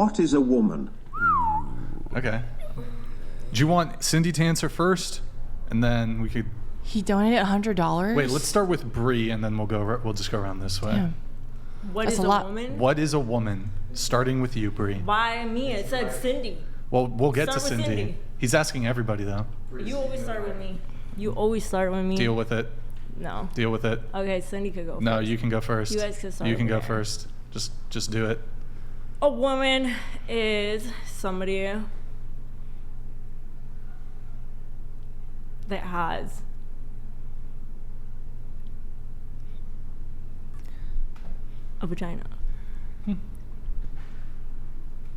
What is a woman? Okay. Do you want Cindy to answer first, and then we could? He donated $100. Wait, let's start with Bree, and then we'll just go around this way. Yeah. What That's is a a lot. woman? What is a woman? Starting with you, Bree. Why me? It said Cindy. Well, we'll get Start to with Cindy. Cindy. He's asking everybody though. You always start with me. You always start with me. Deal with it. No. Deal with it. Okay, Cindy could go No, first. you can go first. You guys can start You can over go there. first. Just do it. A woman is somebody that has a vagina.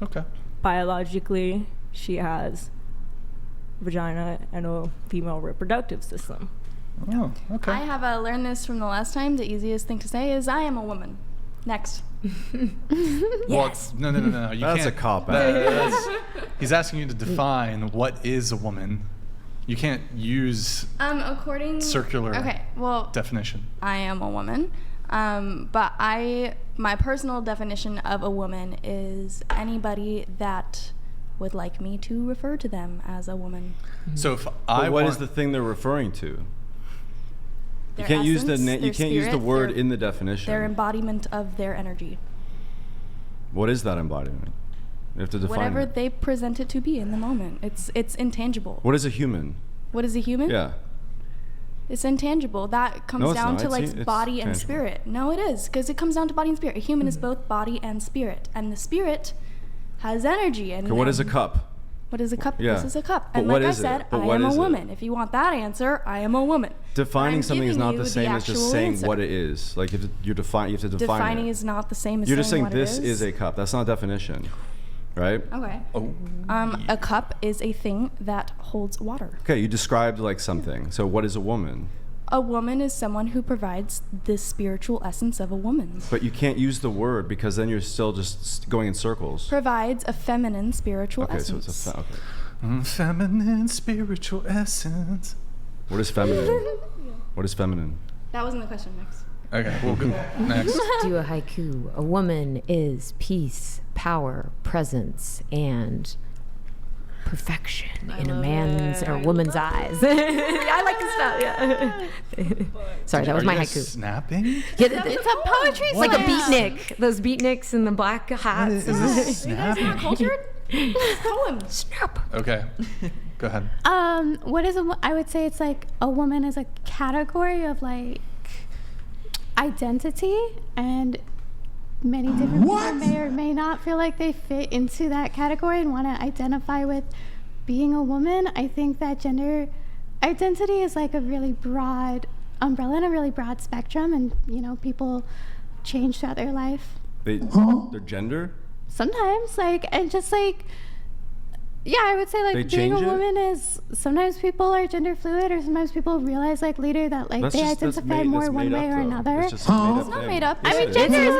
Okay. Biologically, she has vagina and a female reproductive system. Oh, okay. I have learned this from the last time. The easiest thing to say is, I am a woman. Next. Yes. Well, no. You That's can't. a cop out. He's asking you to define what is a woman. You can't use According circular Okay, well, definition. I am a woman. But my personal definition of a woman is anybody that would like me to refer to them as a woman. So if But I what want, is the thing they're referring to? Their You can't use the essence, you their can't use the spirit, word their- in the definition. Their embodiment of their energy. What is that embodiment? You have to define Whatever it. they present it to be in the moment. It's intangible. What is a human? What is a human? Yeah. It's intangible. That comes No, it's down not. to like It's body and tangible. spirit. No, it is, because it comes down to body and spirit. A human is both body and spirit, and the spirit has energy. And But what is a and cup? What is a cup? Yeah. This is a cup. But And what like I is it? said, But I what am a is it? woman. If you want that answer, I am a woman. Defining I'm something is giving not you the the same as just actual saying answer. what it is. Like you have to define it. Defining is not the same as You're just saying what it this is a cup. That's not a definition, right? Okay. Oh, A cup is a thing that holds water. Okay, you described like something. So what is a woman? A woman is someone who provides the spiritual essence of a woman. But you can't use the word because then you're still just going in circles. Provides a feminine spiritual Okay, so essence. it's a okay. feminine spiritual essence. What is feminine? What is feminine? That wasn't the question. Next. Okay, we'll go next. Do a haiku. A woman is peace, power, presence, and perfection in a man's or woman's eyes. I like this stuff. Yeah. Sorry, that was Are my you guys haiku. Snapping? Yeah, It's a poetry it's like a slam. beatnik. Those beatniks in the black hats. Is this snapping? Cultured? Poems. Snap. Okay, go ahead. What is I would say it's like a woman is a category of like identity, and many different people may or may not feel like they fit into that category and want to identify with being a woman. I think that gender identity is like a really broad umbrella and a really broad spectrum, and people change throughout their life. Their gender? Sometimes, and just yeah, I would say They being a change it? woman is sometimes people are gender fluid, or sometimes people realize later that they identify more one way or another. It's not made up. I mean, gender is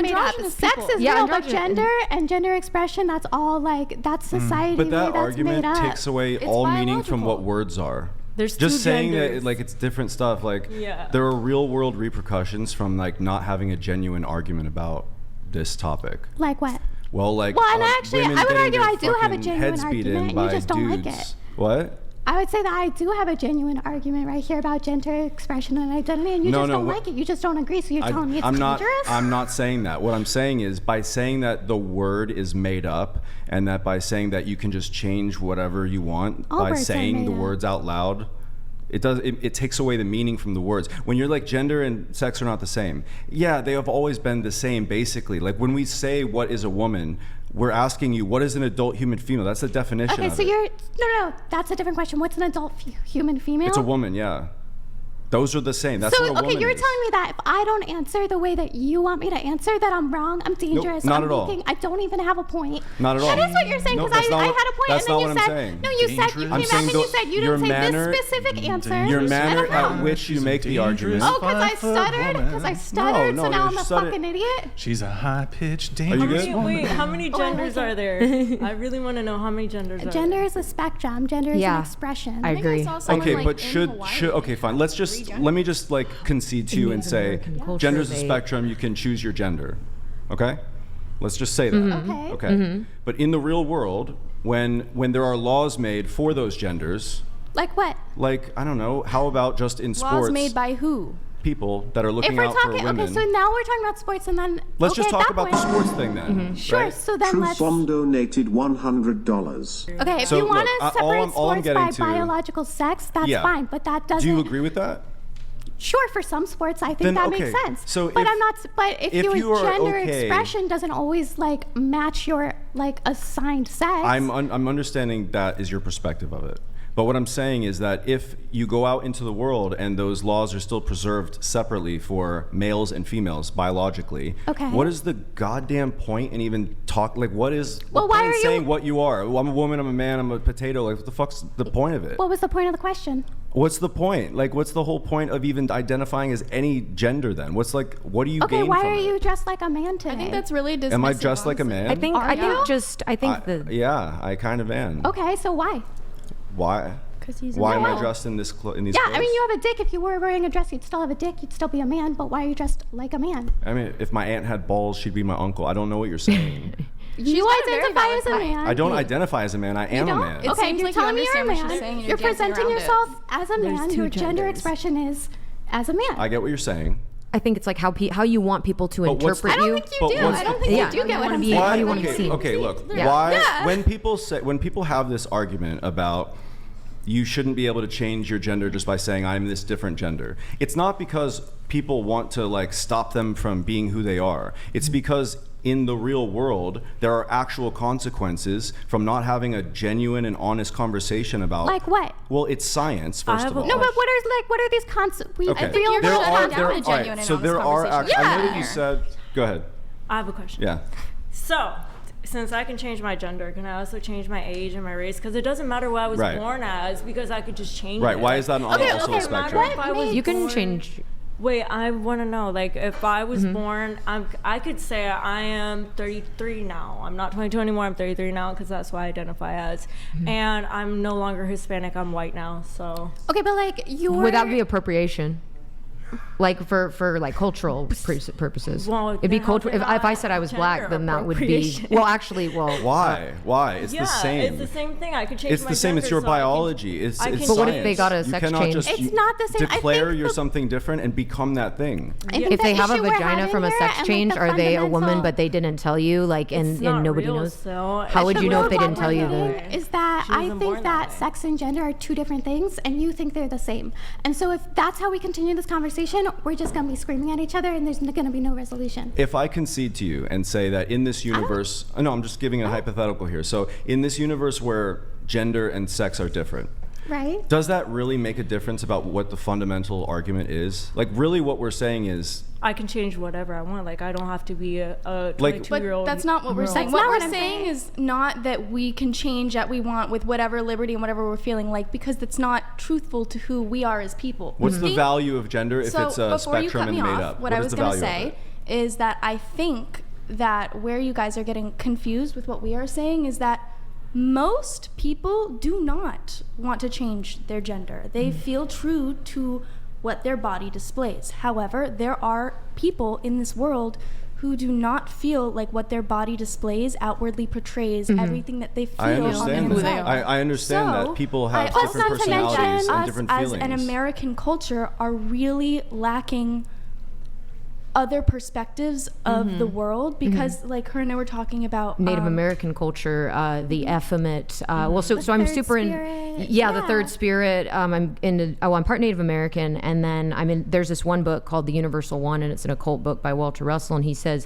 made up. Androgynous Sex people. is Yeah, real, but androgynous. gender and gender expression, that's all that's society. But that that's argument made up. takes away all meaning from what words are. There's Just two saying genders. that it's different stuff. Yeah. There are real world repercussions from not having a genuine argument about this topic. Like what? Well, and actually, women I would getting argue their I do have a fucking genuine heads beat argument, in you by just don't like dudes. it. What? I would say that I do have a genuine argument right here about gender expression and identity, and you just don't like it. You just don't agree, so you're telling me it's dangerous? I'm not saying that. What I'm saying is by saying that the word is made up, and that by saying that you can just change whatever you want All by words are saying made the up. words out loud, it takes away the meaning from the words. When you're gender and sex are not the same. Yeah, they have always been the same basically. When we say what is a woman, we're asking you what is an adult human female. That's the definition Okay, of so it. you're no, that's a different question. What's an adult human female? It's a woman, yeah. Those are the same. That's so what a woman you're is. telling me that if I don't answer the way that you want me to answer, that I'm wrong, I'm dangerous. not I'm at all. thinking I don't even have a point. Not at all. That is what you're saying, No, because that's not I what- had a point, that's and then not you what I'm said saying. no. You said you Dangerous? came I'm back saying and you said you your didn't say manner- this specific answer. Your Dangerous. manner I don't at know. which you make the Dangerous. argument. Oh, because I 5-foot stuttered. woman. Because I stuttered. No, so now you're I'm a stutter- fucking idiot. She's a high-pitched, you dangerous good? woman. Wait, how many Oh, I like genders it. are there? I really want to know how many genders are Gender there. is a spectrum. Gender is Yeah. an expression. I agree. Okay, but should okay, fine. Let me just concede to you and say American culture, gender's a they- spectrum. You can choose your gender. Okay? Let's just say that. Okay. Okay. But in the real world, when there are laws made for those genders, Like what? like, I don't know, how about just in sports, Laws made by who? people that are If looking we're out for talking, women? okay, so now we're talking about sports, and then Let's okay, just at talk that about the point- sports thing then. Sure. Right? So then True let's. Bomb donated $100. Okay, if So, you want look, to all separate I'm sports getting by to- biological sex, that's Yeah. fine. But that doesn't. Do you agree with that? Sure, for some sports, I think Then, that okay, makes sense. so but if- I'm not. But if if your you are gender okay- expression doesn't always like match your like assigned sex. I'm understanding that is your perspective of it. But what I'm saying is that if you go out into the world and those laws are still preserved separately for males and females biologically, Okay. what is the goddamn point in even talk? Like, what is Well, the why point in are you- saying what you are? Well, I'm a woman, I'm a man, I'm a potato. Like, what the fuck's the point of it? What was the point of the question? What's the point? Like, what's the whole point of even identifying as any gender then? What's like, what do you Okay, gain why from are it? you dressed like a man today? I think that's really dismissive. Am I dressed like a honestly. man? I think. Are you? Yeah, I kind of am. Okay, so why? Why? 'Cause he's a Why am I male. dressed in these Yeah, clothes? I mean, you have a dick. If you were wearing a dress, you'd still have a dick. You'd still be a man. But why are you dressed like a man? I mean, if my aunt had balls, she'd be my uncle. I don't know what you're saying. You got a very identify valid as a point. man. I don't identify as a man. I am You a don't? man. It Okay, seems you're like you telling me you're a understand what she's man. saying and You're you're dancing presenting around it. yourself as a There's man. two Your gender genders. expression is as a man. I get what you're saying. I think it's like how you want people to But what's interpret I don't you. think you But do. what's- I don't think Yeah. you do get what I'm Why- saying. how do you want to be okay, seen? okay, look. Yeah. Why Yeah. when people have this argument about you shouldn't be able to change your gender just by saying I'm this different gender. It's not because people want to like stop them from being who they are. It's because in the real world there are actual consequences from not having a genuine and honest conversation about Like what? Well, it's science first have of a- all. No, but what are these concepts? We Okay. real you're there world shutting are down concepts. there a all genuine right, and so honest there are conversation. actually I know that Yeah. you said go ahead. I have a question. Yeah. So, since I can change my gender, can I also change my age and my race? Because it doesn't matter what I was Right. born as, because I could just change Right. it. Why is that on Okay, also okay, a spectrum? what If I was You can born- change. Wait, I want to know. Like, if I was born, I could say I am 33 now. I'm not 22 anymore. I'm 33 now because that's what I identify as. And I'm no longer Hispanic. I'm white now. So Okay, but like you're Without the appropriation, like for like cultural purposes. Well, It'd be then cultural. how's it If I not said I was gender black, then that would be. appropriation? Well, actually, well. Why? Why? It's yeah, the same. it's the same thing. I could change. It's my the same. It's gender your so I can- biology. It's I it's can But what if science. they got a You sex cannot change? just It's you not the same. I declare think you're the- something different and become that thing. I think If they the have a issue we're vagina having from a here sex and, like, change, the are they a woman fundamental- but they didn't tell you? Like, It's and not nobody real, knows. so How it's would The you know real if they didn't tell you problem that? is that She I wasn't think born that that way. sex and gender are two different things, and you think they're the same. And so if that's how we continue this conversation, we're just gonna be screaming at each other, and there's gonna be no resolution. If I concede to you and say that in this universe, no, I'm just giving a hypothetical here. So in this universe where gender and sex are different, Right? does that really make a difference about what the fundamental argument is? Like, really, what we're saying is, I can change whatever I want. Like, I don't have to be a Like- 22-year-old. But that's not what we're saying. That's What not we're what I'm saying saying. is not that we can change that we want with whatever liberty and whatever we're feeling like, because that's not truthful to who we are as people. what's the Think- value of gender if so it's a before you spectrum cut and me made off, up? what I is was the going to value of say it? is that I think that where you guys are getting confused with what we are saying is that most people do not want to change their gender. They feel true to what their body displays. However, there are people in this world who do not feel like what their body displays outwardly portrays everything that they feel I on understand themselves. that. I understand So, that people have I different also think personalities us and different as feelings. an American culture are really lacking other perspectives of the world, because like her and I were talking about Native American culture, the Ephemet. Well, so I'm third super spirit, yeah, the yeah. third spirit. I'm part Native American, and then there's this one book called The Universal One, and it's an occult book by Walter Russell, and he says.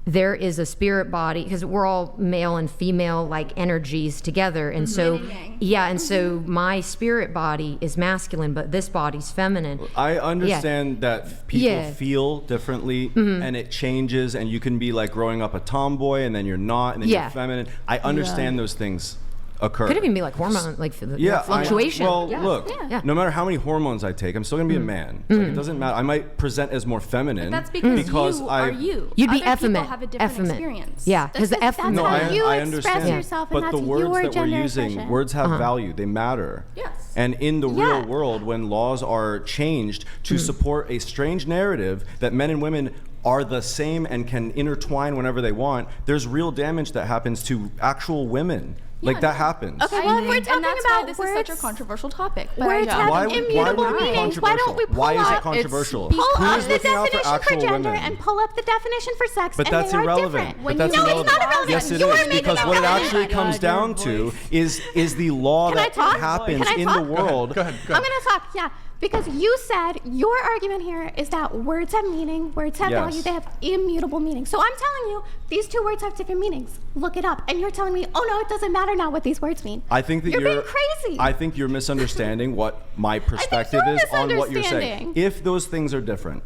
There is a spirit body because we're all male and female like energies together, and so yeah, and so my spirit body is masculine, but this body's feminine. I understand that people Yeah. feel differently and it changes, and you can be like growing up a tomboy and then you're not, and then Yeah. you're feminine. I understand those things occur. Could even be like hormone, like the Yeah, fluctuation. well, Yeah. look, Yeah. no matter how many hormones I take, I'm still gonna be a man. Like, it doesn't matter. I might present as more feminine. that's because you I, are you. You'd be Other people effeminate. have a different Effeminate. experience. Yeah, because the That's effeminate. No, how I, you I express understand. yourself, and But the that's words your that we're gender using, expression. words have value. They matter. Yes. And in the Yeah. real world, when laws are changed to support a strange narrative that men and women are the same and can intertwine whenever they want, there's real damage that happens to actual women. Like that happens. Okay, well, if we're talking about this is such a controversial topic. Words have Why immutable would it be meanings. Why don't we pull Why is it up, controversial? pull up Who's the looking out for definition for actual gender women? and pull up the definition for sex, But and that's they are irrelevant. different. But that's No, irrelevant. it's not irrelevant. Yes, it You are is, making because that what it relevant. actually comes down to is the law Can I that talk? happens Can I in talk? the world. Go ahead. I'm going to talk, yeah. Because you said your argument here is that words have meaning, words have Yes. value, they have immutable meaning. So I'm telling you, these two words have different meanings. Look it up. And you're telling me, oh no, it doesn't matter now what these words mean. I think that You're being crazy. I think you're misunderstanding what my perspective you're is on what you're saying. misunderstanding. If those things are different,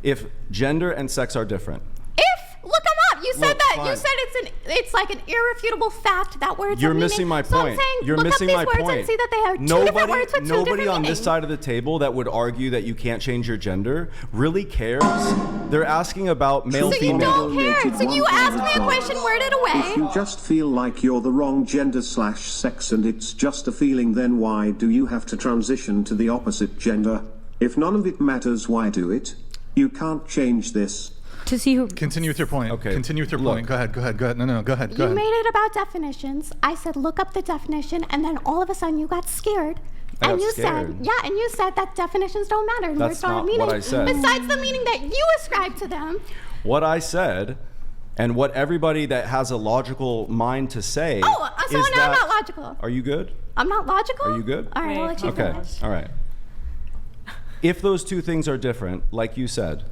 if gender and sex are different, Look them up. You said Look, that. fine. You said it's like an irrefutable fact that words you're have missing meaning. my So I'm point. saying, You're look missing up my these words point. and see that they are two different words with two Nobody different on this meanings. side of the table that would argue that you can't change your gender really cares. They're asking about male, So you female. don't care. So you asked me a question, word it If you away. just feel like you're the wrong gender/sex and it's just a feeling, then why do you have to transition to the opposite gender? If none of it matters, why do it? You can't change this. To see who. Continue with your point. Okay, Continue with your look. point. Go ahead. No, go ahead. You made it about definitions. I said look up the definition, and then all of a sudden you got scared. I And got you scared. said, yeah, and you said that definitions don't matter and That's words don't have not meaning. what I said. Besides the meaning that you ascribe to them. What I said, and what everybody that has a logical mind to say Oh, so is now I'm that- not logical. Are you good? I'm not logical? Are you good? All right, I'll let you Okay, finish. all right. If those two things are different, like you said,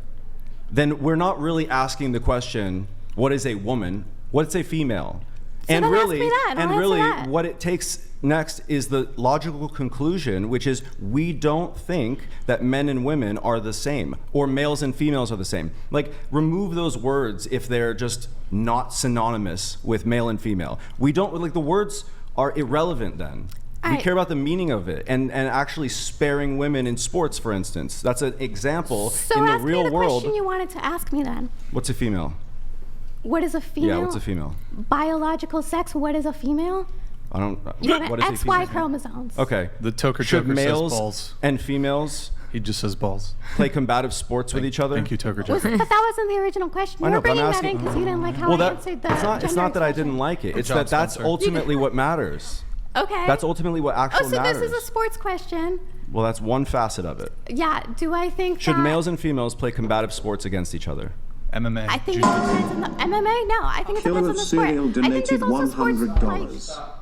then we're not really asking the question, what is a woman? What's a female? So and then ask really, me that, and and I'll really, answer that. what it takes next is the logical conclusion, which is we don't think that men and women are the same, or males and females are the same. Like, remove those words if they're just not synonymous with male and female. We don't, like, the words are irrelevant then. We Alright. care about the meaning of it, and actually sparing women in sports, for instance. That's an example So in the ask real me the world. question you wanted to ask me then. What's a female? What is a female? Yeah, what's a female? Biological sex, what is a female? I don't. You know, what is a XY female? chromosomes. Okay. The Toker Should Joker says males balls. and females He just says balls. play combative sports with each other? Thank you, Toker Was, Joker. but that wasn't the original question. I You know, were but I'm bringing that asking- in because you didn't like how Well, I that answered the it's not. It's gender not that I expression. didn't like it. It's job, that that's Spencer. ultimately what matters. Okay. That's ultimately what Oh, actually so matters. this is a sports question. Well, that's one facet of it. Yeah. Do I think Should that males and females play combative sports against each other? MMA. I think it Jiu-Jitsu. depends on the MMA. No, I think it Killer depends on of the sport. Cereal I think donated there's also sports like $100.